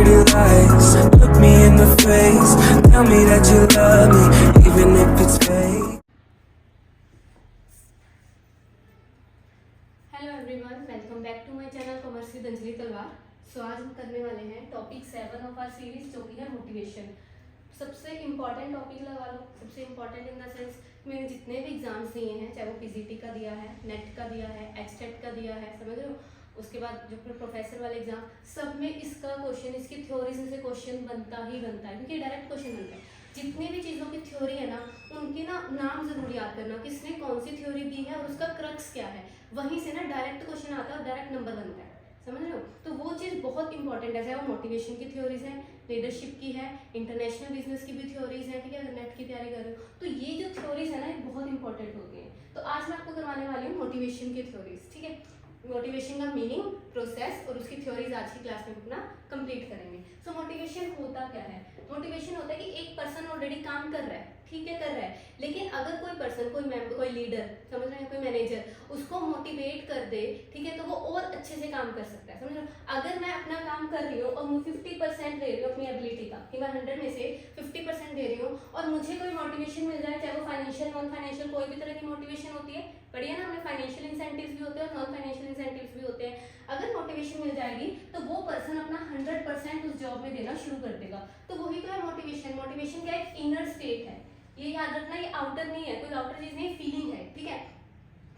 pretty lies. Look me in the face, tell me that you love me, even if it's fake. Hello everyone, welcome back to my channel commerce with Anjali Talwar. So आज हम करने वाले हैं topic 7 of our series, जो कि है motivation. सबसे important topic लगा लो, सबसे इम्पॉर्टेंट इन द सेंस मैंने जितने भी एग्जाम्स दिए हैं, चाहे वो पीजीटी का दिया है, नेट का दिया है, एक्सटेट का दिया है, समझ रहे हो, उसके बाद जो प्रोफेसर वाले एग्जाम, सब में इसका क्वेश्चन, इसकी थ्योरी से क्वेश्चन बनता ही बनता है, क्योंकि डायरेक्ट क्वेश्चन बनता है। जितनी भी चीज़ों की थ्योरी है ना, उनके ना नाम जरूर याद करना, किसने कौन सी थ्योरी दी है और उसका क्रक्स क्या है, वहीं से ना डायरेक्ट क्वेश्चन आता है और डायरेक्ट नंबर बनता है, समझ रहे हो। तो वो चीज़ बहुत इंपॉर्टेंट है, चाहे वो मोटिवेशन की थ्योरीज है, लीडरशिप की है, इंटरनेशनल बिजनेस की भी थ्योरीज है, ठीक है, अगर नेट की तैयारी कर रहे हो तो ये जो थ्योरीज है ना, ये बहुत इंपॉर्टेंट होती है। तो आज मैं आपको करवाने वाली हूँ मोटिवेशन की थ्योरीज, ठीक है। मोटिवेशन का मीनिंग, प्रोसेस और उसकी थ्योरीज आज की क्लास में अपना कंप्लीट करेंगे। सो मोटिवेशन होता क्या है? मोटिवेशन होता है कि एक पर्सन ऑलरेडी काम कर रहा है, ठीक है, कर रहा है, लेकिन अगर कोई पर्सन, कोई मेंबर, कोई लीडर, समझ रहे हैं, कोई मैनेजर उसको मोटिवेट कर दे, ठीक है, तो वो और अच्छे से काम कर सकता है, समझ रहे हो। अगर मैं अपना काम कर रही हूँ और मुझे 50% दे रही हूँ अपनी एबिलिटी का, कि मैं 100 में से 50% दे रही हूँ, और मुझे कोई मोटिवेशन मिल जाए, चाहे वो फाइनेंशियल, नॉन फाइनेंशियल, कोई भी तरह की मोटिवेशन होती है, बढ़िया ना, हमें फाइनेंशियल इंसेंटिव्स भी होते हैं और नॉन फाइनेंशियल इंसेंटिव्स भी होते हैं। अगर मोटिवेशन मिल जाएगी तो वो पर्सन अपना 100% उस जॉब में देना शुरू कर देगा। तो वही तो है मोटिवेशन। मोटिवेशन क्या एक इनर स्टेट है, ये याद रखना, ये आउटर नहीं है, कोई आउटर चीज नहीं, फीलिंग है, ठीक है।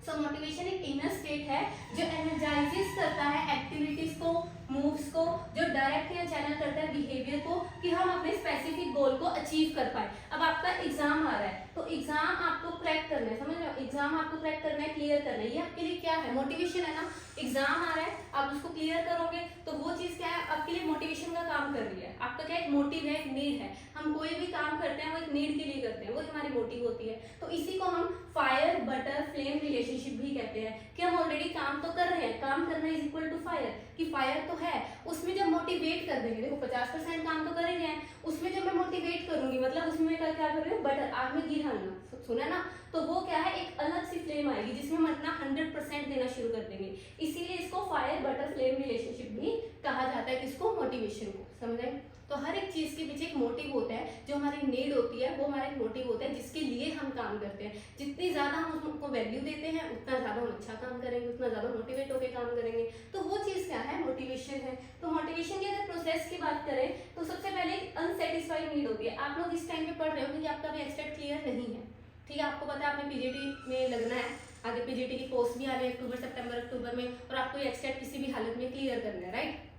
सो मोटिवेशन एक इनर स्टेट है जो एनर्जाइजेस करता है एक्टिविटीज को, मूव्स को, जो डायरेक्ट या चैनल करता है बिहेवियर को, कि हम अपने स्पेसिफिक गोल को अचीव कर पाए। अब आपका एग्जाम आ रहा है, तो एग्जाम आपको क्रैक करना है, समझ रहे हो, एग्जाम आपको क्रैक करना है, क्लियर करना है, ये आपके लिए क्या है? मोटिवेशन है ना। एग्जाम आ रहा है, आप उसको क्लियर करोगे तो वो चीज क्या है? आपके लिए मोटिवेशन का काम कर रही है। आपका क्या एक मोटिव है, एक नीड है। हम कोई भी काम करते हैं वो एक नीड के लिए करते हैं, वो हमारी मोटिव होती है। तो इसी को हम फायर बटर फ्लेम रिलेशनशिप भी कहते हैं, कि हम ऑलरेडी काम तो कर रहे हैं, काम करना इज इक्वल टू फायर, कि फायर तो है, उसमें जब मोटिवेट कर देंगे, देखो 50% काम तो कर ही रहे हैं, उसमें जब मैं मोटिवेट करूंगी, मतलब उसमें क्या कर रही हूँ? बटर, आग में घी डालना, सुना ना, तो वो क्या है, एक अलग सी फ्लेम आएगी जिसमें हम अपना 100% देना शुरू कर देंगे। इसीलिए इसको फायर बटर फ्लेम रिलेशनशिप भी कहा जाता है, किसको? मोटिवेशन को, समझे। तो हर एक चीज के पीछे एक मोटिव होता है, जो हमारी नीड होती है वो हमारा एक मोटिव होता है, जिसके लिए हम काम करते हैं। जितनी ज्यादा हम उसको वैल्यू देते हैं, उतना ज्यादा हम अच्छा काम करेंगे, उतना ज्यादा मोटिवेट होकर काम करेंगे। तो वो चीज क्या है? मोटिवेशन है। तो मोटिवेशन की अगर प्रोसेस की बात करें तो सबसे पहले अनसेटिस्फाइड नीड होती है। आप लोग इस टाइम पे पढ़ रहे हो क्योंकि आपका भी एक्सटेट क्लियर नहीं है, ठीक है, आपको पता है आपने पीजीटी में लगना है, आगे पीजीटी की पोस्ट भी आ रही है अक्टूबर में, और आपको ये एक्सटेट किसी भी हालत में क्लियर करना है, राइट।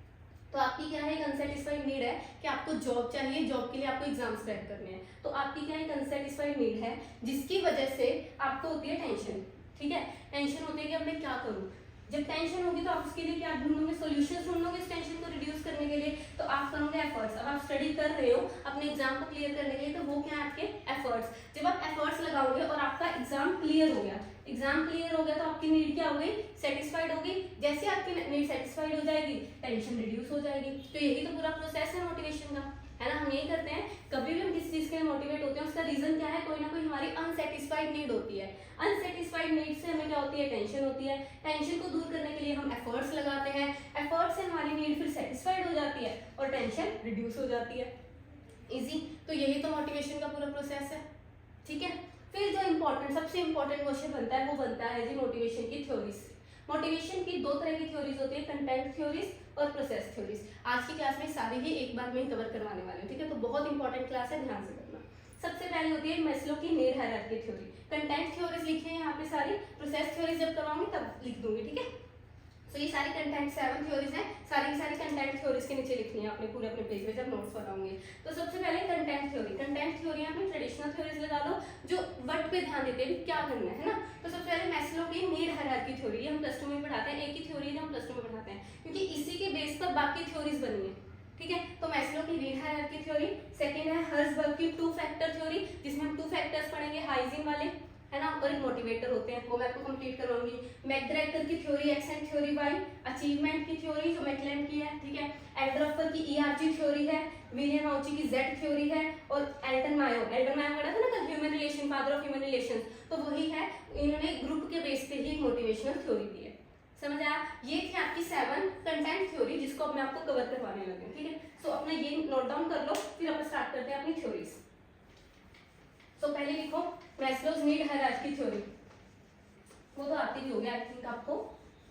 तो आपकी क्या है? एक अनसेटिस्फाइड नीड है कि आपको जॉब चाहिए, जॉब के लिए आपको एग्जाम्स क्रैक करने हैं। तो आपकी क्या एक अनसेटिस्फाइड नीड है, जिसकी वजह से आपको होती है टेंशन, ठीक है। टेंशन होती है कि अब मैं क्या करूं। जब टेंशन होगी तो आप उसके लिए क्या ढूंढोगे? सॉल्यूशंस ढूंढोगे इस टेंशन को रिड्यूस करने के लिए। तो आप करोगे एफर्ट्स। अब आप स्टडी कर रहे हो अपने एग्जाम को क्लियर करने के लिए, तो वो क्या है? आपके एफर्ट्स। जब आप एफर्ट्स लगाओगे और आपका एग्जाम क्लियर हो गया, एग्जाम क्लियर हो गया, तो आपकी नीड क्या हो गई? सेटिस्फाइड होगी। जैसे आपकी नीड सेटिस्फाइड हो जाएगी, टेंशन रिड्यूस हो जाएगी। तो यही तो पूरा प्रोसेस है मोटिवेशन का, है ना। हम यही करते हैं, कभी भी हम किसी चीज के लिए मोटिवेट होते हैं, उसका रीजन क्या है? कोई ना कोई हमारी अनसेटिस्फाइड नीड होती है। अनसेटिस्फाइड नीड से हमें क्या होती है? टेंशन होती है। टेंशन को दूर करने के लिए हम एफर्ट्स लगाते हैं, एफर्ट्स से हमारी नीड फिर सेटिस्फाइड हो जाती है और टेंशन रिड्यूस हो जाती है। इजी। तो यही तो मोटिवेशन का पूरा प्रोसेस है, ठीक है। फिर जो इम्पोर्टेंट, सबसे इम्पोर्टेंट क्वेश्चन बनता है, वो बनता है जी मोटिवेशन की थ्योरीज। मोटिवेशन की दो तरह की थ्योरीज होती है, कंटेंट थ्योरीज और प्रोसेस थ्योरीज। आज की क्लास में सारी ही एक बार में कवर करवाने वाले हूँ, ठीक है। तो बहुत इंपॉर्टेंट क्लास है, ध्यान से करना। सबसे पहले होती है मैस्लो की need hierarchy theory. Content theories लिखे हैं यहाँ पे सारी, प्रोसेस थ्योरीज जब करवाऊंगी तब लिख दूंगी, ठीक है। तो ये सारी कंटेंट 7 थ्योरीज हैं, सारी की सारी कंटेंट थ्योरीज के नीचे लिखनी है आपने पूरे अपने पेज में जब नोट्स बनाओगे। तो सबसे पहले कंटेंट थ्योरी। कंटेंट थ्योरी में ट्रेडिशनल थ्योरीज लगा लो, जो वर्ड पे ध्यान देते हैं क्या करना है ना। तो सबसे पहले मैस्लो की नीड हायरार्की थ्योरी, ये हम प्लस 2 में पढ़ाते हैं, एक ही थ्योरी है जो हम प्लस 2 में पढ़ाते हैं, क्योंकि इसी के बेस पर बाकी थ्योरीज बनी है, ठीक है। तो मैस्लो की नीड हायरार्की थ्योरी। सेकंड है हर्ट्जबर्ग की 2 फैक्टर थ्योरी, जिसमें हम 2 फैक्टर्स पढ़ेंगे, हाइजीन वाले, है ना, और एक मोटिवेटर होते हैं, वो मैं आपको कंप्लीट करवाऊंगी। मैकग्रेगर की theory X and theory Y. Achievement की थ्योरी जो मैकलेन की है, ठीक है। एल्ड्रफर की ईआरजी थ्योरी है। विलियम आउची की जेड थ्योरी है। और एल्टन मायो पढ़ा था ना कल, human relation, father of human relation, तो वही है। इन्होंने ग्रुप के बेस पे ही एक मोटिवेशनल थ्योरी दी है, समझ आया? ये थी आपकी 7 कंटेंट थ्योरी जिसको अब मैं आपको कवर करवाने लगी हूँ, ठीक है। सो अपना ये नोट डाउन कर लो, फिर अपन स्टार्ट करते हैं अपनी थ्योरीज। सो पहले लिखो मैस्लोज नीड हायरार्की थ्योरी, वो तो आती भी होगी आई थिंक आपको,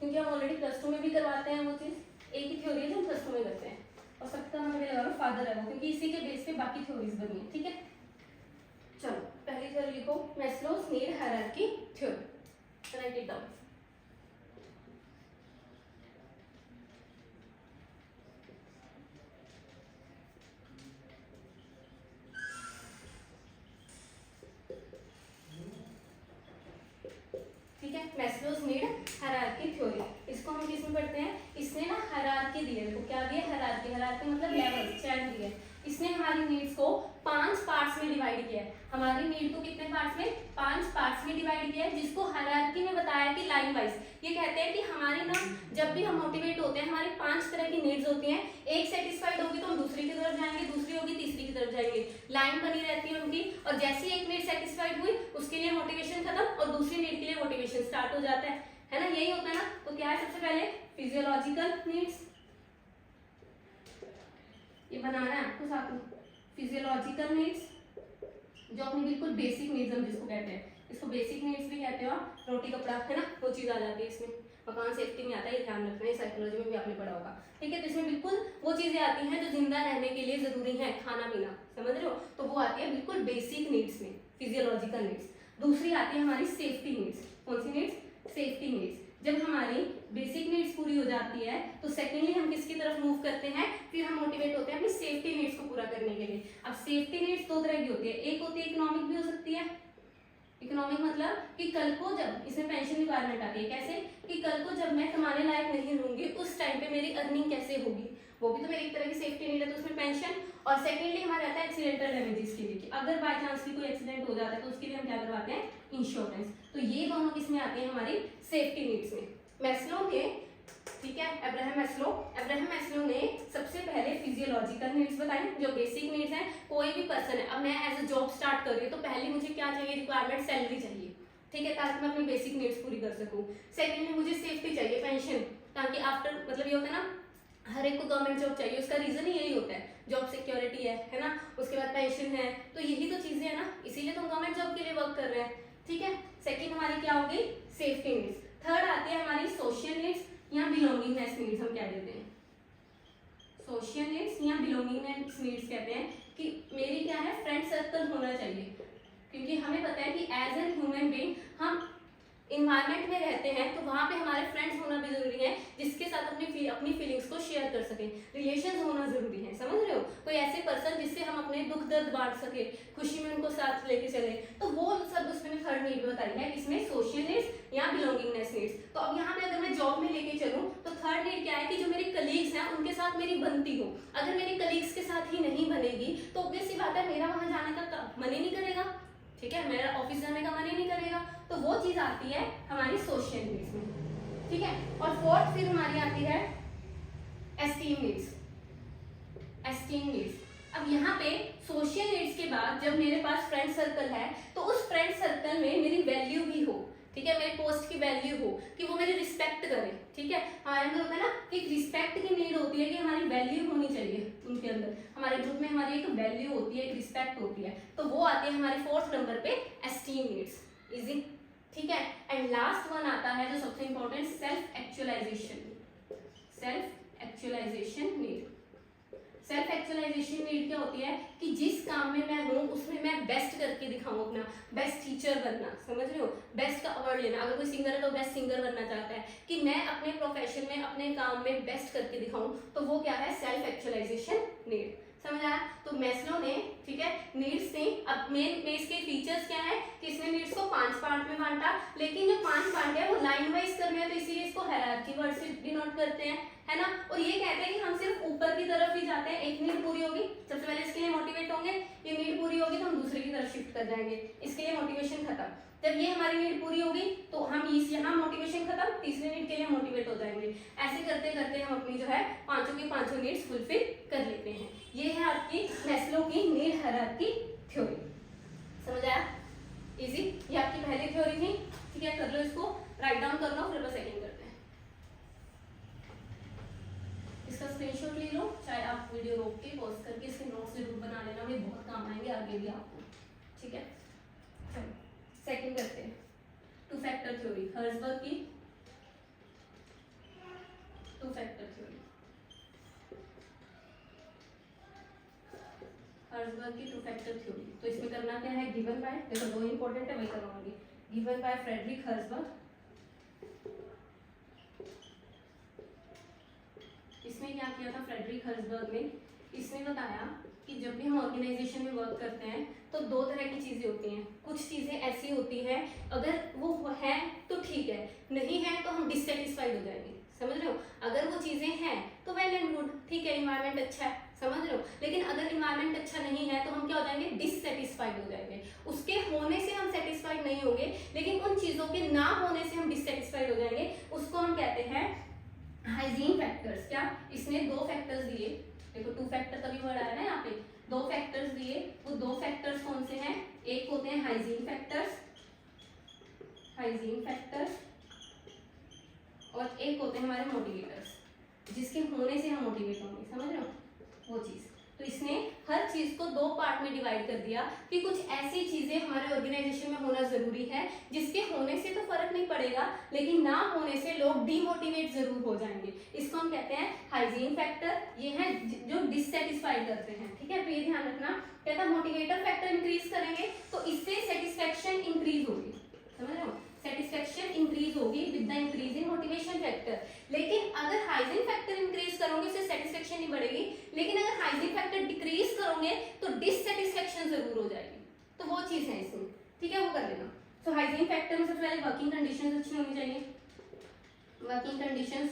क्योंकि हम ऑलरेडी +2 में भी करवाते हैं वो चीज़। एक ही थ्योरी है जो हम +2 में करते हैं, और सबका नाम मैं लगा रहा हूँ फादर है वो, क्योंकि इसी के बेस पे बाकी थ्योरीज बनी है, ठीक है। चलो पहली थ्योरी लिखो Maslow's need hierarchy theory, right it down. ठीक है, मैस्लोज नीड हायरार्की थ्योरी, इसको हम किस में पढ़ते हैं? इसने ना हायरार्की दी है, देखो क्या दिया? हायरार्की। हायरार्की मतलब लेवल, चैन दी है। इसने हमारी नीड्स को 5 पार्ट्स में डिवाइड किया है। हमारी नीड को कितने पार्ट्स में? 5 पार्ट्स में डिवाइड किया है, जिसको हायरार्की में बताया कि लाइन वाइज। ये कहते हैं कि हमारी ना जब भी हम मोटिवेट होते हैं, हमारी 5 तरह की नीड्स होती हैं। एक सेटिस्फाइड होगी तो हम दूसरी की तरफ जाएंगे, दूसरी होगी तीसरी की तरफ जाएंगे, लाइन बनी रहती है उनकी। और जैसी एक नीड सेटिस्फाइड हुई उसके लिए मोटिवेशन खत्म और दूसरी नीड के लिए मोटिवेशन स्टार्ट हो जाता है ना? यही होता है ना। तो क्या है सबसे पहले? फिजियोलॉजिकल नीड्स, ये बनाना है आपको साथ में। फिजियोलॉजिकल नीड्स जो अपनी बिल्कुल बेसिक नीड्स हम जिसको कहते हैं, इसको बेसिक नीड्स भी कहते हो आप। रोटी कपड़ा है ना, वो चीज़ आ जाती है इसमें। मकान सेफ्टी में आता है, ये ध्यान रखना है, साइकोलॉजी में भी आपने पढ़ा होगा, ठीक है। तो इसमें बिल्कुल वो चीज़ें आती हैं जो जिंदा रहने के लिए जरूरी है, खाना पीना, समझ रहे हो? तो वो आती है बिल्कुल बेसिक नीड्स में, फिजियोलॉजिकल नीड्स। दूसरी आती है हमारी सेफ्टी नीड्स। कौन सी नीड्स? Safety needs. जब हमारी बेसिक नीड्स पूरी हो जाती है तो सेकेंडली हम किसकी तरफ मूव करते हैं? फिर हम मोटिवेट होते हैं अपनी सेफ्टी नीड्स को पूरा करने के लिए। अब सेफ्टी नीड्स 2 तरह की होती है, एक होती है इकोनॉमिक भी हो सकती है। इकोनॉमिक मतलब कि कल को जब इसमें पेंशन रिक्वायरमेंट आती है, कैसे? कि कल को जब मैं कमाने लायक नहीं रहूंगी उस टाइम पे मेरी अर्निंग कैसे होगी, वो भी तो मेरी एक तरह की सेफ्टी नीड है, तो उसमें पेंशन। और सेकेंडली हमारा रहता है एक्सीडेंटल डैमेजेस के लिए, कि अगर बाय चांस कोई एक्सीडेंट हो जाता है तो उसके लिए हम क्या करवाते हैं? इंश्योरेंस। तो ये दोनों किसमें आते हैं? हमारी सेफ्टी नीड्स में। मैस्लो ने, ठीक है, अब्राहम मैस्लो ने सबसे पहले फिजियोलॉजिकल नीड्स बताई जो बेसिक नीड्स हैं। कोई भी पर्सन है, अब मैं एज अ जॉब स्टार्ट कर रही हूँ तो पहले मुझे क्या चाहिए? रिक्वायरमेंट सैलरी चाहिए, ठीक है, ताकि मैं अपनी बेसिक नीड्स पूरी कर सकूँ। सेकेंडली मुझे सेफ्टी चाहिए, पेंशन, ताकि आफ्टर मतलब ये होता है ना, हर एक को गवर्नमेंट जॉब चाहिए, उसका रीजन ही यही होता है, जॉब सिक्योरिटी है ना। उसके बाद पेंशन है, तो यही तो चीजें है ना, इसीलिए तो हम गवर्नमेंट जॉब के लिए वर्क कर रहे हैं, ठीक है। सेकंड हमारी क्या होगी? Safety needs. थर्ड आती है हमारी सोशल नीड्स या बिलोंगिंगनेस नीड्स, हम क्या कहते हैं? सोशल नीड्स या बिलोंगिंगनेस नीड्स कहते हैं कि मेरी क्या है? फ्रेंड सर्कल होना चाहिए, क्योंकि हमें पता है कि एज एन ह्यूमन बीइंग हम इन्वायरमेंट में रहते हैं, तो वहाँ पे हमारे फ्रेंड्स होना भी जरूरी है, जिसके साथ अपनी फीलिंग्स को शेयर कर सकें। रिलेशंस होना जरूरी है, समझ रहे हो? कोई ऐसे पर्सन जिससे हम अपने दुख दर्द बांट सके, खुशी में उनको साथ लेके चले, तो वो सब उसमें थर्ड नीड बताई है, इसमें सोशल नीड्स या बिलोंगिंगनेस नीड्स। तो अब यहाँ पे अगर मैं जॉब में लेके चलूँ तो थर्ड नीड क्या है? कि जो मेरे कलीग्स हैं उनके साथ मेरी बनती हो। अगर मेरे कलीग्स के साथ ही नहीं बनेगी तो ऑब्वियस सी बात है मेरा वहाँ जाने का मन ही नहीं करेगा, ठीक है, मेरा ऑफिस जाने का मन ही नहीं करेगा। तो वो चीज आती है हमारी सोशल नीड्स में, ठीक है। और फोर्थ फिर हमारी आती है एस्टीम नीड्स। एस्टीम नीड्स, अब यहाँ पे सोशल नीड्स के बाद जब मेरे पास फ्रेंड सर्कल है तो उस फ्रेंड सर्कल में मेरी वैल्यू भी हो, ठीक है, मेरे पोस्ट की वैल्यू हो, कि वो मेरी रिस्पेक्ट करे, ठीक है। हमारे अंदर होता है ना कि रिस्पेक्ट की नीड होती है, कि हमारी वैल्यू होनी चाहिए उनके अंदर, हमारे ग्रुप में हमारी एक वैल्यू होती है, एक रिस्पेक्ट होती है, तो वो आती है हमारे 4th नंबर पे एस्टीम नीड्स। इजी, ठीक है। एंड लास्ट वन आता है जो सबसे important, self actualisation. Self actualisation need. Self actualisation need क्या होती है? कि जिस काम में मैं हूँ उसमें मैं बेस्ट करके दिखाऊं, अपना बेस्ट टीचर बनना, समझ रहे हो? बेस्ट का अवार्ड लेना। अगर कोई सिंगर है तो बेस्ट सिंगर बनना चाहता है, कि मैं अपने प्रोफेशन में अपने काम में बेस्ट करके दिखाऊं, तो वो क्या है? Self actualisation need. समझ आया? तो मैस्लो ने, ठीक है, नीड्स थी। अब मेन इसके फीचर्स क्या है कि इसने नीड्स को 5 पार्ट में बांटा, लेकिन जो 5 पार्ट है वो लाइन वाइज करने हैं, तो इसीलिए इसको हायरार्की वर्ड से डिनोट करते हैं, है ना। और ये कहते हैं कि हम सिर्फ ऊपर की तरफ ही जाते हैं। एक नीड पूरी होगी, सबसे पहले इसके लिए मोटिवेट होंगे, ये नीड पूरी होगी तो हम दूसरे की तरफ शिफ्ट कर जाएंगे, इसके लिए मोटिवेशन खत्म। जब ये हमारी नीड पूरी होगी तो हम इस यहाँ मोटिवेशन खत्म, तीसरी नीड के लिए मोटिवेट हो जाएंगे। ऐसे करते करते हम अपनी जो है पांचों की पांचों नीड्स फुलफिल कर लेते हैं। ये है आपकी मैस्लो की नीड हायरार्की थ्योरी। समझ आया? इजी। ये आपकी पहली थ्योरी थी, ठीक है, कर लो इसको, राइट डाउन कर लो, फिर बस सेकंड करते हैं। इसका स्क्रीनशॉट ले लो, चाहे आप वीडियो रोक के पॉज करके इसके नोट्स जरूर बना लेना, मुझे बहुत काम आएंगे आगे भी आपको, ठीक है। चलो सेकंड करते हैं, टू फैक्टर थ्योरी, हर्ट्जबर्ग की टू फैक्टर थ्योरी, हर्ट्जबर्ग की टू फैक्टर थ्योरी। तो इसमें करना क्या है, गिवन बाय, देखो दो इंपॉर्टेंट है वही करवाऊंगी, गिवन बाय फ्रेडरिक हर्ट्जबर्ग। इसमें क्या किया था फ्रेडरिक हर्ट्जबर्ग ने, इसने बताया कि जब भी हम ऑर्गेनाइजेशन में वर्क करते हैं तो दो तरह की चीजें होती हैं। कुछ चीजें ऐसी होती हैं अगर वो है तो ठीक है, नहीं है तो हम डिससेटिस्फाइड हो जाएंगे, समझ रहे हो। अगर वो चीजें हैं तो वेल एंड गुड, ठीक है, इन्वायरमेंट अच्छा है, समझ रहे हो। लेकिन अगर इन्वायरमेंट अच्छा नहीं है तो हम क्या हो जाएंगे, डिससेटिस्फाइड हो जाएंगे। उसके होने से हम सेटिस्फाइड नहीं होंगे, लेकिन उन चीजों के ना होने से हम डिससेटिस्फाइड हो जाएंगे। उसको हम कहते हैं हाइजीन फैक्टर्स। क्या, इसने दो फैक्टर्स दिए, देखो टू फैक्टर का भी वर्ड आया ना यहाँ पे, दो फैक्टर्स दिए। वो दो फैक्टर्स कौन से हैं, एक होते हैं हाइजीन फैक्टर्स, हाइजीन फैक्टर्स, और एक होते हैं हमारे मोटिवेटर्स, जिसके होने से हम मोटिवेट होंगे, समझ रहे हो वो चीज। तो इसने हर चीज को दो पार्ट में डिवाइड कर दिया कि कुछ ऐसी चीजें हमारे ऑर्गेनाइजेशन में होना जरूरी है जिसके होने से तो फर्क नहीं पड़ेगा, लेकिन ना होने से लोग डीमोटिवेट जरूर हो जाएंगे। इसको हम कहते हैं हाइजीन फैक्टर, ये है जो डिससेटिस्फाइड करते हैं, ठीक है। तो ये ध्यान रखना, कहता मोटिवेटर फैक्टर इंक्रीज करेंगे तो इससे सेटिस्फेक्शन इंक्रीज होगी, समझ रहे हो, सेटिस्फेक्शन इंक्रीज होगी with the increase in motivation factor. लेकिन अगर हाइजीन फैक्टर इंक्रीज करोगे उससे सेटिस्फेक्शन नहीं बढ़ेगी, लेकिन अगर हाइजीन फैक्टर डिक्रीज करोगे तो डिससेटिस्फेक्शन जरूर हो जाएगी। तो वो चीज है इसमें, ठीक है, वो कर लेना। तो हाइजीन फैक्टर में सबसे पहले वर्किंग कंडीशंस अच्छी होनी चाहिए। वर्किंग कंडीशंस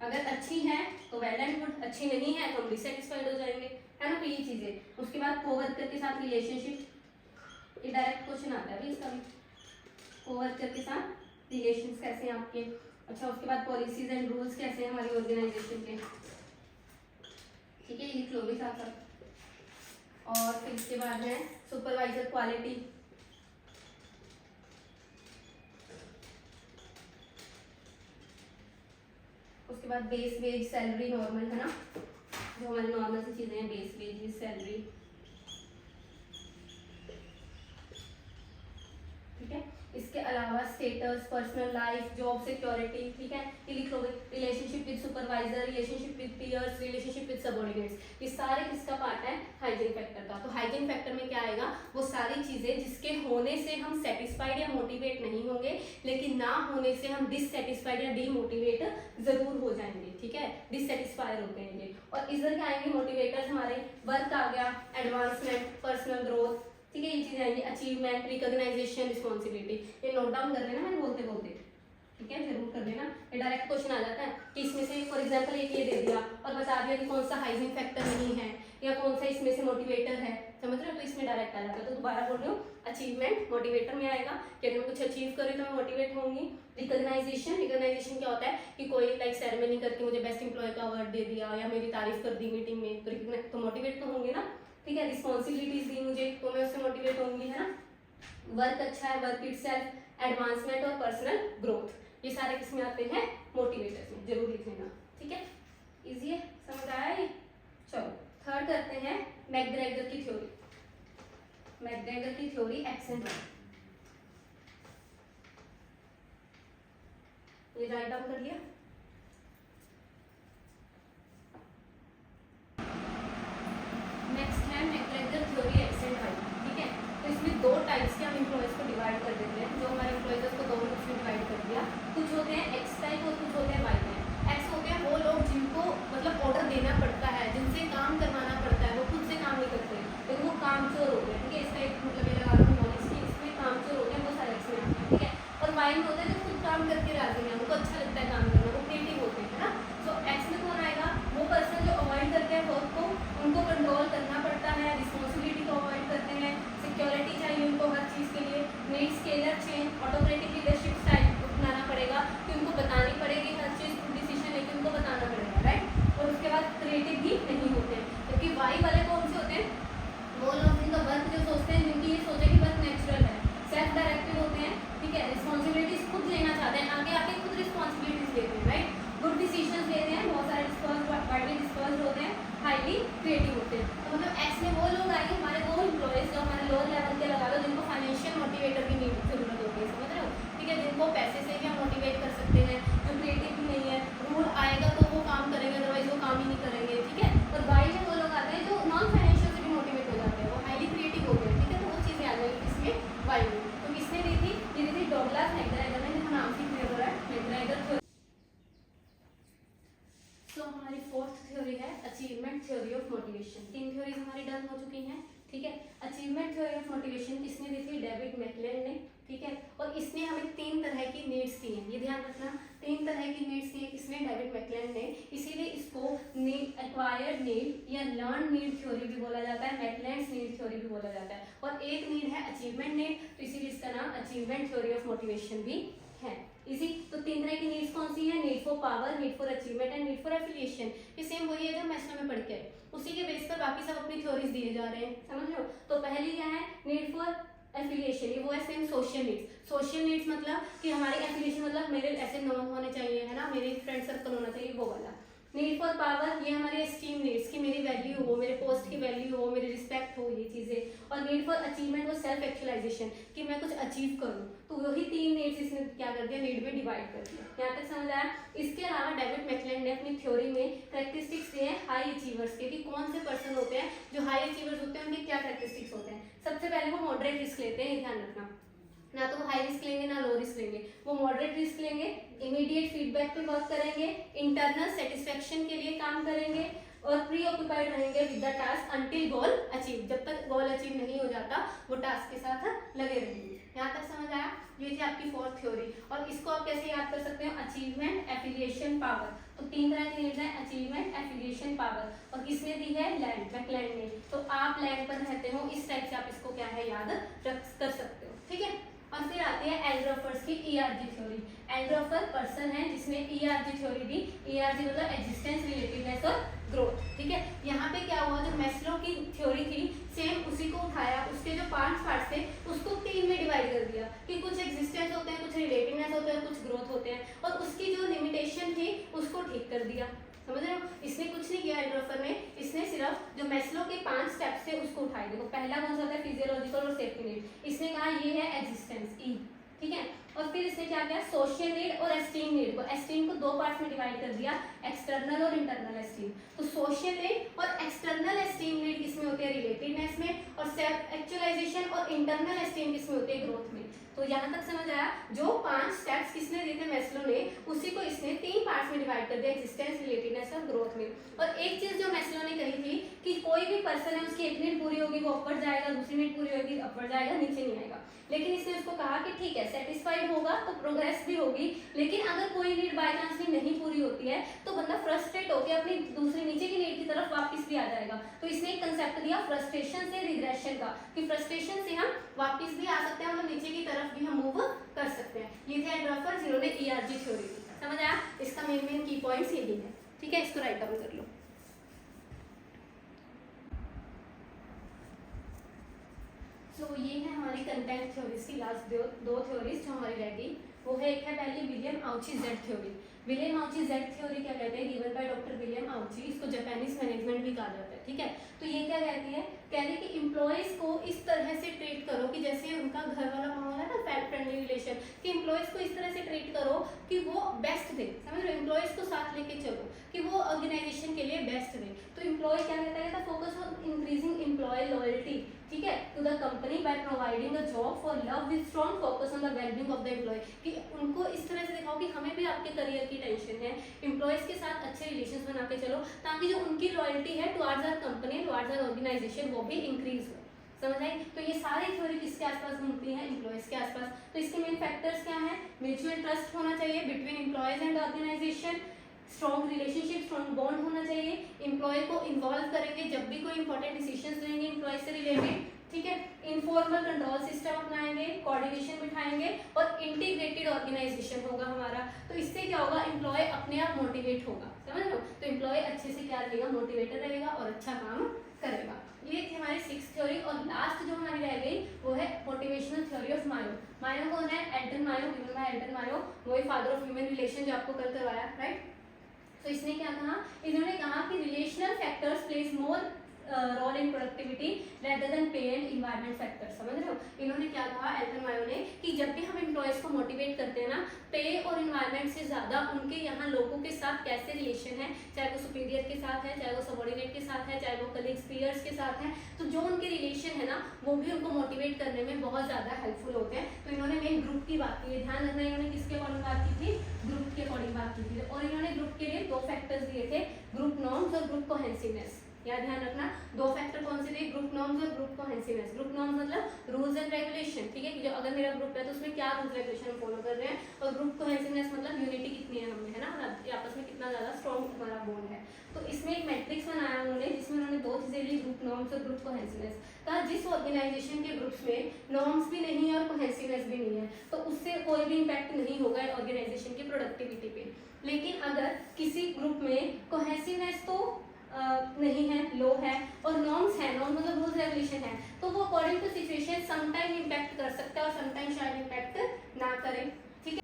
अगर अच्छी है तो वेल एंड गुड, अच्छी नहीं है तो हम डिससेटिस्फाइड हो जाएंगे, है ना। तो ये चीजें, उसके बाद कोवर्कर के साथ रिलेशनशिप, ये डायरेक्ट क्वेश्चन आता है अभी इसका भी, कोवर्कर के साथ रिलेशंस कैसे हैं आपके। अच्छा, उसके बाद पॉलिसीज एंड रूल्स कैसे हैं हमारी ऑर्गेनाइजेशन के, ठीक है, लिख लो भी साथ साथ। और फिर इसके बाद है सुपरवाइजर क्वालिटी, उसके बाद बेस वेज, सैलरी, नॉर्मल, है ना, जो हमारी नॉर्मल सी चीजें हैं, बेस वेज, सैलरी, ठीक है। इसके अलावा status, personal life, job security, ठीक है, ये लिख लोगे। Relationship with supervisor, relationship with peers, relationship with subordinates, ये सारे किसका पार्ट है, हाइजीन फैक्टर का। तो हाइजीन फैक्टर में क्या आएगा, वो सारी चीजें जिसके होने से हम सेटिस्फाइड या मोटिवेट नहीं होंगे, लेकिन ना होने से हम डिससेटिस्फाइड या डीमोटिवेट जरूर हो जाएंगे, ठीक है, डिससेटिस्फाइड होते हैं ये। और इधर क्या आएंगे मोटिवेटर्स हमारे, वर्क आ गया, एडवांसमेंट, पर्सनल ग्रोथ, ठीक है, ये चीजें आएंगी, अचीवमेंट, रिकॉग्नाइजेशन, रिस्पॉन्सिबिलिटी। ये नोट डाउन कर लेना मैंने बोलते बोलते, ठीक है, जरूर कर लेना। ये डायरेक्ट क्वेश्चन आ जाता है कि इसमें से फॉर एग्जांपल एक ये दे दिया और बता दिया कि कौन सा हाइजीन फैक्टर नहीं है या कौन सा इसमें से मोटिवेटर है, समझ रहे हो। तो इसमें डायरेक्ट आ जाता है। तो दोबारा बोल रही हूँ, अचीवमेंट मोटिवेटर में आएगा कि अगर मैं कुछ अचीव करूँ तो मैं मोटिवेट होंगी। रिकॉग्नाइजेशन, रिकॉग्नाइजेशन क्या होता है कि कोई लाइक सेरेमनी करके मुझे बेस्ट एम्प्लॉय का अवार्ड दे दिया या मेरी तारीफ कर दी मीटिंग में, तो मोटिवेट तो होंगे ना, ठीक है। रिस्पॉन्सिबिलिटीज दी मुझे तो मैं उससे मोटिवेट होंगी, है ना। वर्क अच्छा है, वर्क इटसेल्फ, एडवांसमेंट और पर्सनल ग्रोथ, ये सारे किसमें आते हैं, मोटिवेटर्स में, जरूर लिख लेना, ठीक है। इजी है, समझ आया ये। चलो थर्ड करते हैं मैकग्रेगर की थ्योरी, मैकग्रेगर की थ्योरी एक्स एंड वाई, ये राइट डाउन कर लिया। नेक्स्ट है McGregor theory X and Y, ठीक है। तो इसमें दो टाइप्स के हम एम्प्लॉयज को डिवाइड कर देते हैं, जो हमारे एम्प्लॉयज को दो ग्रुप्स में डिवाइड कर दिया। कुछ होते हैं एक्स टाइप और कुछ होते हैं वाई टाइप। एक्स होते हैं वो लोग जिनको मतलब ऑर्डर देना पड़ता है, जिनसे काम करवाना पड़ता है, वो खुद से काम नहीं करते, लेकिन वो कामचोर होते हैं, ठीक है। इसका एक मतलब ये लगा लो नॉलेज की, इसमें कामचोर होते हैं, वो सारे एक्स में आते हैं, ठीक है। और वाई में होते हैं जो खुद काम करके राजी हैं, उनको अच्छा लगता है काम करना, वो क्रिएटिव होते हैं, है ना। तो एक्स में कौन आएगा, वो पर्सन जो अवॉइड करते हैं वर्क को, उनको कंट्रोल करना पड़ता है, रिस्पॉन्सिबिलिटी को अवॉइड करते हैं, सिक्योरिटी चाहिए उनको हर चीज़ के लिए, need scalar change, autocratic leadership style अपनाना पड़ेगा कि उनको बतानी पड़ेगी हर चीज़, खुद डिसीजन लेके उनको बताना पड़ेगा, राइट। और उसके बाद क्रिएटिव भी नहीं होते हैं, क्योंकि वाई वाले कौन से होते हैं, वो लोग जिनका वर्क जो सोचते हैं, जिनकी ये सोचे कि वर्क नेचुरल है, सेल्फ डायरेक्टेड होते हैं, ठीक है, रिस्पॉन्सिबिलिटीज खुद लेना चाहते हैं, आगे आके खुद रिस्पॉन्सिबिलिटीज लेते हैं, राइट, गुड डिसीजन लेते हैं, बहुत सारे फोर्थ थ्योरी है achievement theory of motivation. 3 theories हमारी डन हो चुकी हैं, ठीक है। अचीवमेंट थ्योरी ऑफ मोटिवेशन किसने दी थी? डेविड मैकलेन ने, ठीक है। और इसने हमें 3 तरह की नीड्स दी हैं, ये ध्यान रखना, 3 तरह की नीड्स दी है किसने? डेविड मैकलेन ने। इसीलिए इसको एक्वायर्ड नीड या लर्न नीड थ्योरी भी बोला जाता है, मैकलेन्स नीड थ्योरी भी बोला जाता है। और एक नीड है अचीवमेंट नीड, तो इसीलिए इसका नाम अचीवमेंट थ्योरी ऑफ मोटिवेशन भी है। इसी तो 3 तरह की नीड्स कौन सी है? Need for power, need for achievement and need for affiliation. ये सेम वही है जो मैस्लो में पढ़ के आए, उसी के बेस पर बाकी सब अपनी थ्योरीज दिए जा रहे हैं, समझ लो। तो पहली क्या है? नीड फॉर एफिलिएशन, ये वो है same social needs. Social needs मतलब कि हमारी एफिलिएशन मतलब मेरे ऐसे नॉन होने चाहिए, है ना, मेरे फ्रेंड सर्कल होना चाहिए, वो वाला। नीड फॉर पावर, ये हमारी एस्टीम नीड्स कि मेरी वैल्यू हो, मेरे पोस्ट की वैल्यू हो, मेरी रिस्पेक्ट हो, ये चीजें। और नीड फॉर अचीवमेंट वो सेल्फ एक्चुअलाइजेशन कि मैं कुछ अचीव करूँ। तो वही 3 नीड्स इसने क्या कर दिया? नीड में डिवाइड कर दिया। यहाँ तक समझ आया? इसके अलावा डेविड मैकलेन ने अपनी थ्योरी में कैरेक्टरिस्टिक्स दिए हैं हाई अचीवर्स के, कि कौन से पर्सन होते हैं जो हाई अचीवर्स होते हैं, उनके क्या कैरेक्टरिस्टिक्स होते हैं। सबसे पहले वो मॉडरेट रिस्क लेते हैं, ये ध्यान रखना, ना तो वो हाई रिस्क लेंगे ना लो रिस्क लेंगे, वो मॉडरेट रिस्क लेंगे, इमीडिएट फीडबैक पे वर्क करेंगे, इंटरनल सेटिस्फेक्शन के लिए काम करेंगे और प्री ऑक्यूपाइड रहेंगे with the task until goal achieve. जब तक गोल अचीव नहीं हो जाता वो टास्क के साथ लगे रहेंगे। यहाँ तक समझ आया? ये थी आपकी 4th थ्योरी। और इसको आप कैसे याद कर सकते हो? Achievement, affiliation, power. तो 3 तरह की नीड्स है, अचीवमेंट, एफिलिएशन, पावर। और किसने दी है? मैकलेन ने। तो आप लैंड पर रहते हो, इस टाइप से आप इसको क्या है याद रख कर सकते हो, ठीक है। और फिर आती है एल्ड्रोफर्स की ERG थ्योरी। एल्ड्रोफर पर्सन है जिसने ERG थ्योरी दी। ERG मतलब एग्जिस्टेंस, रिलेटिवनेस और ग्रोथ, ठीक है। यहाँ पे क्या हुआ? जो मैस्लो की थ्योरी थी सेम उसी को उठाया, उसके जो 5 पार्ट्स थे उसको 3 में डिवाइड कर दिया कि कुछ एग्जिस्टेंस होते हैं, कुछ रिलेटिवनेस होते हैं, कुछ ग्रोथ होते हैं, और उसकी जो लिमिटेशन थी उसको ठीक कर दिया, समझ रहे हो। इसने कुछ नहीं किया एल्ड्रोफर ने, इसने सिर्फ जो मैस्लो के 5 स्टेप्स थे उसको उठाए। देखो पहला कौन सा था? फिजियोलॉजिकल और सेफ्टी नीड। इसने कहा ये है एग्जिस्टेंस, ई, ठीक है। और फिर इसने क्या किया? सोशल नीड और एस्टीम नीड को, एस्टीम को 2 पार्ट्स में डिवाइड कर दिया, एक्सटर्नल और इंटरनल एस्टीम। तो सोशल नीड और एक्सटर्नल एस्टीम नीड किसमें होती है? रिलेटिवनेस में। और सेल्फ एक्चुअलाइजेशन और इंटरनल एस्टीम किसमें होती है? ग्रोथ में। तो यहाँ तक समझ आया? जो 5 स्टेप्स किसने दिए थे? मैस्लो ने, उसी को इसने 3 पार्ट्स में डिवाइड कर दिया, एक्जिस्टेंस, रिलेटिवनेस और ग्रोथ में। और एक चीज जो मैस्लो ने कही थी कि कोई भी पर्सन है उसकी 1 नीड पूरी होगी वो अपर जाएगा, दूसरी नीड पूरी होगी अपर जाएगा, नीचे नहीं आएगा। लेकिन इसने उसको कहा कि ठीक है, सेटिस्फाइड होगा तो प्रोग्रेस भी होगी, लेकिन अगर कोई नीड बाय चांस भी नहीं पूरी होती है तो बंदा फ्रस्ट्रेट होकर अपनी दूसरी नीचे की नीड की तरफ वापस भी आ जाएगा। तो इसने एक कंसेप्ट दिया फ्रस्ट्रेशन से रिग्रेशन का, कि फ्रस्ट्रेशन से हम वापस भी आ सकते हैं, मतलब नीचे की तरफ भी हम मूव कर सकते हैं। ये थे एल्ड्रोफर जिन्होंने ERG थ्योरी दी, समझ आया? इसका मेन की पॉइंट्स यही है, ठीक है। इसको राइट डाउन कर लो। तो ये है हमारी कंटेंट थ्योरीज की लास्ट 2 थ्योरीज जो हमारी रह गई। वो है, एक है पहली William Ouchi Z theory. William Ouchi Z theory क्या कहते हैं? Given by doctor William Ouchi. इसको जापानीज मैनेजमेंट भी कहा जाता है, ठीक है। तो ये क्या कहती है? कहते हैं कि एम्प्लॉयज को इस तरह से ट्रीट करो कि जैसे उनका घर वाला माहौल है ना, फैट फ्रेंडली रिलेशन, कि एम्प्लॉयज को इस तरह से ट्रीट करो कि वो बेस्ट दे, समझ लो। एम्प्लॉयज को साथ लेके चलो कि वो ऑर्गेनाइजेशन के लिए बेस्ट दे। तो एम्प्लॉय क्या कहता है? Focus on increasing employee loyalty, ठीक है, to the company by providing a job for love with strong focus on the wellbeing of the employee. कि उनको इस तरह से दिखाओ कि हमें भी आपके करियर की टेंशन है, एम्प्लॉयज के साथ अच्छे रिलेशंस बना के चलो, ताकि जो उनकी लॉयल्टी है towards our company, towards our organisation, वो भी इंक्रीज हो, समझ आई? तो ये सारी थ्योरी किसके आसपास घूमती है? एम्प्लॉयज के आसपास। तो इसके मेन फैक्टर्स क्या हैं? म्यूचुअल ट्रस्ट होना चाहिए between employees and organisation, strong relationship, strong bond होना चाहिए, एम्प्लॉय को इन्वॉल्व करेंगे जब भी कोई इंपॉर्टेंट डिसीजंस लेंगे एम्प्लॉय से रिलेटेड, ठीक है। इनफॉर्मल कंट्रोल सिस्टम अपनाएंगे, कोऑर्डिनेशन बिठाएंगे और इंटीग्रेटेड ऑर्गेनाइजेशन होगा हमारा। तो इससे क्या होगा? एम्प्लॉय अपने आप मोटिवेट होगा, समझ लो। तो एम्प्लॉय अच्छे से क्या रहेगा? मोटिवेटेड रहेगा और अच्छा काम करेगा। ये थी हमारी 6th थ्योरी। और लास्ट जो हमारी रह गई वो है motivational theory of Mayo. Mayo कौन है? Elton Mayo, given by Elton Mayo, वही फादर ऑफ ह्यूमन रिलेशन जो आपको कल करवाया, राइट। तो इसने क्या कहा? इन्होंने कहा कि relational factors place more role in productivity rather than pay and environment factor. समझ रहे हो? इन्होंने क्या कहा एल्टन मायो ने कि जब भी हम एम्प्लॉयज को मोटिवेट करते हैं ना, पे और इन्वायरमेंट से ज्यादा उनके यहाँ लोगों के साथ कैसे रिलेशन है, चाहे वो सुपीरियर के साथ है, चाहे वो सबॉर्डिनेट के साथ है, चाहे वो कलीग्स पीयर्स के साथ है, तो जो उनके रिलेशन है ना वो भी उनको मोटिवेट करने में बहुत ज्यादा हेल्पफुल होते हैं। तो इन्होंने मेन ग्रुप की बात की है, ध्यान रखना इन्होंने किसके अकॉर्डिंग बात की थी, ग्रुप के अकॉर्डिंग बात की थी। और इन्होंने ग्रुप के लिए दो फैक्टर्स दिए थे, ग्रुप नॉर्म्स और ग्रुप कोहेसिवनेस। या ध्यान रखना दो फैक्टर कौन से थे, ग्रुप नॉर्म्स और ग्रुप कोहेसिवनेस। ग्रुप नॉर्म्स मतलब रूल्स एंड रेगुलेशन, ठीक है, कि जो अगर मेरा ग्रुप है तो उसमें क्या रूल्स रेगुलेशन हम फॉलो कर रहे हैं। और ग्रुप कोहेसिवनेस मतलब यूनिटी कितनी है हमें, है ना, आपस में कितना ज्यादा स्ट्रॉन्ग हमारा बॉन्ड है। तो इसमें एक मैट्रिक्स बनाया उन्होंने जिसमें उन्होंने दो चीजें ली, ग्रुप नॉर्म्स और ग्रुप कोहेसिवनेस। कहा जिस ऑर्गेनाइजेशन के ग्रुप्स में नॉर्म्स भी नहीं है और कोहेसिवनेस भी नहीं है तो उससे कोई भी इम्पैक्ट नहीं होगा ऑर्गेनाइजेशन की प्रोडक्टिविटी पे। लेकिन अगर किसी ग्रुप में कोहेसिवनेस तो नहीं है, लो है, और नॉर्म्स है, नॉर्म मतलब रूल्स रेगुलेशन है, तो वो according to situation sometime impact कर सकता है और समटाइम शायद इम्पैक्ट ना करे। ठीक है,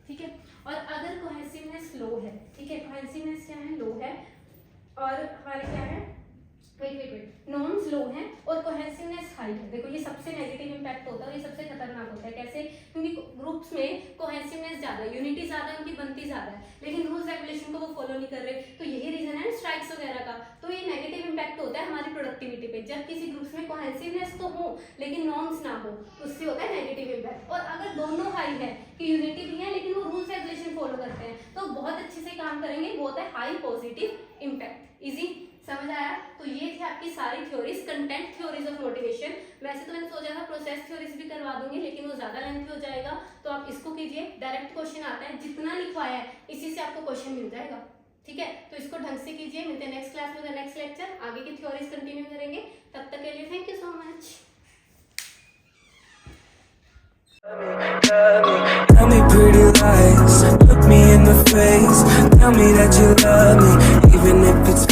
ठीक है। और अगर कोहेसिवनेस लो है, ठीक है, कोहेसिवनेस क्या है, लो है, और हमारे क्या है, वेट नॉर्म्स लो हैं और कोहेसिवनेस हाई है। देखो ये सबसे नेगेटिव इंपैक्ट होता है और ये सबसे खतरनाक होता है। कैसे? क्योंकि ग्रुप्स में कोहेसिवनेस ज्यादा है, यूनिटी ज्यादा है, उनकी बनती ज्यादा है, लेकिन रूल्स रेगुलेशन को वो फॉलो नहीं कर रहे। तो यही रीजन है स्ट्राइक्स वगैरह का। तो ये नेगेटिव इंपैक्ट होता है हमारी प्रोडक्टिविटी पे। जब किसी ग्रुप्स में कोहेसिवनेस तो हो लेकिन नॉर्म्स ना हो, उससे होता है नेगेटिव इंपैक्ट। और अगर दोनों हाई है कि यूनिटी भी है लेकिन वो रूल्स रेगुलेशन फॉलो करते हैं तो बहुत अच्छे से काम करेंगे, वो होता है हाई पॉजिटिव इंपैक्ट। इजी समझ आया? तो ये थी आपकी सारी theories, content theories of motivation. वैसे तो मैंने सोचा था प्रोसेस थ्योरीज भी करवा दूंगी लेकिन वो ज्यादा लेंथी हो जाएगा, तो आप इसको कीजिए। डायरेक्ट क्वेश्चन आता है, जितना लिखवाया है इसी से आपको क्वेश्चन मिल जाएगा। ठीक है, तो इसको ढंग से कीजिए। मिलते हैं नेक्स्ट क्लास में, नेक्स्ट लेक्चर, आगे की थ्योरीज कंटिन्यू करेंगे। तब तक के लिए thank you so much. Tell me pretty lies, look me in the face, tell me that you love me, even if it's